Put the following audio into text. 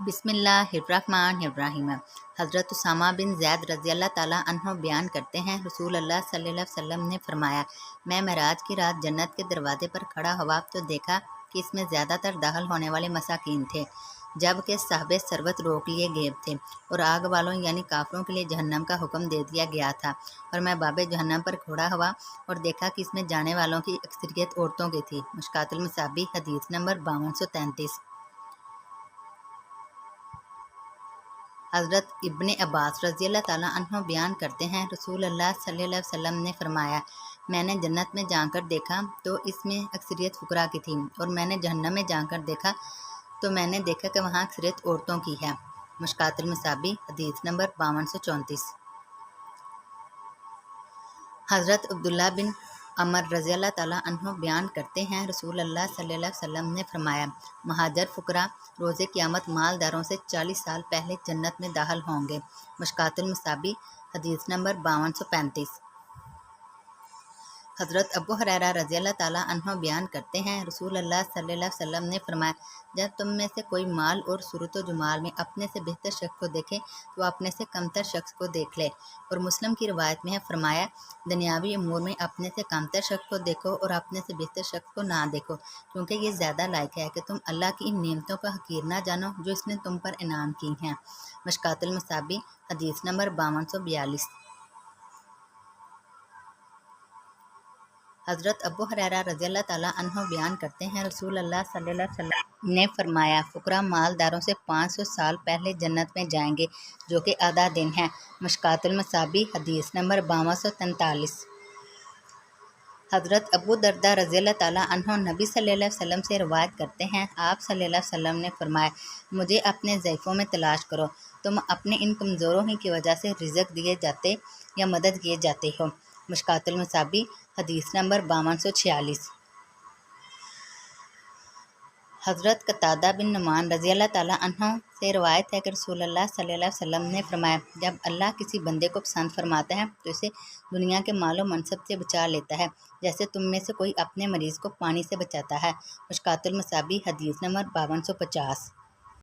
बिस्मिल्लाहिर्रहमानिर्रहीम। हज़रत उसामा बिन ज़ैद रज़ी अल्लाह ताला अन्हु बयान करते हैं, रसूल अल्लाह सल्लल्लाहु अलैहि वसल्लम ने फरमाया, मैं मेराज की रात जन्नत के दरवाज़े पर खड़ा हुआ तो देखा कि इसमें ज़्यादातर दाखिल होने वाले मसाकीन थे, जबकि साहबे सरबत रोक लिए गए थे और आग वालों यानी काफरों के लिए जहन्नम का हुक्म दे दिया गया था। और मैं बाबे जहन्नम पर खड़ा हुआ और देखा कि इसमें जाने वालों की अक्सरियत औरतों की थी। मुश्कातुल मसाबी हदीस नंबर 5233। हज़रत इब्ने अब्बास रज़ी अल्लाह ताला अन्हु बयान करते हैं, रसूल अल्लाह सल्लल्लाहु अलैहि वसल्लम ने फरमाया, मैंने जन्नत में जाकर देखा तो इसमें अक्सरियत फुकरा की थी, और मैंने जहन्नम में जाकर देखा तो मैंने देखा कि वहाँ अक्सरियत औरतों की है। मुश्कातुल मसाबी हदीस नंबर 5234। हज़रत अब्दुल्ला बिन अमर रज़ी अल्लाह ताला अन्हु बयान करते हैं, रसूल अल्लाह सल्लल्लाहु अलैहि वसल्लम ने फरमाया, महाजर फुकरा रोज़े क़यामत मालदारों से 40 साल पहले जन्नत में दाखिल होंगे। मुश्कातुल मसाबी हदीस नंबर 5235। हज़रत अबू हुरैरा रज़ी अल्लाह ताला अन्हु बयान करते हैं, रसूल अल्लाह सल्लल्लाहु अलैहि वसल्लम ने फरमाया, जब तुम में से कोई माल और सूरत व जमाल में अपने से बेहतर शख्स को देखे तो अपने से कमतर शख्स को देख ले। और मुस्लिम की रिवायत में है, फरमाया, दुनियावी अमूर में अपने से कमतर शख्स को देखो और अपने से बेहतर शख्स को ना देखो, क्योंकि ये ज़्यादा लायक है कि तुम अल्लाह की इन नेमतों का हकीर ना जानो जो इसने तुम पर इनाम की हैं। मुश्कातुल मसाबी हदीस नंबर 5242। हज़रत अबू हुरैरा रज़ी अल्लाह ताला अन्हु बयान करते हैं, रसूल अल्लाह सल्लल्लाहु अलैहि वसल्लम ने फरमाया, फुकरा मालदारों से 500 साल पहले जन्नत में जाएंगे, जो कि आधा दिन है। मुश्कातुल मसाबी हदीस नंबर 5243। हज़रत अबू दरदा रज़ी अल्लाह ताला अन्हु नबी सल्लल्लाहु अलैहि वसल्लम से रिवायत करते हैं, आप सल्लल्लाहु अलैहि वसल्लम ने फरमाया, मुझे अपने ज़ईफ़ों में तलाश करो, तुम अपने इन कमज़ोरों ही की वजह से रिज़्क़ दिए जाते या मदद किए जाते हो। मुश्कातुल मसाबी हदीस नंबर 5246। हज़रत कतादा बिन नुमान रज़ी अल्लाह ताला अन्हु से रिवायत है कि रसूल अल्लाह सल्लल्लाहु अलैहि वसल्लम ने फरमाया, जब अल्लाह किसी बंदे को पसंद फरमाता है तो इसे दुनिया के मालो मनसब से बचा लेता है, जैसे तुम में से कोई अपने मरीज़ को पानी से बचाता है। मुश्कातुल मसाबी हदीस नंबर 5250।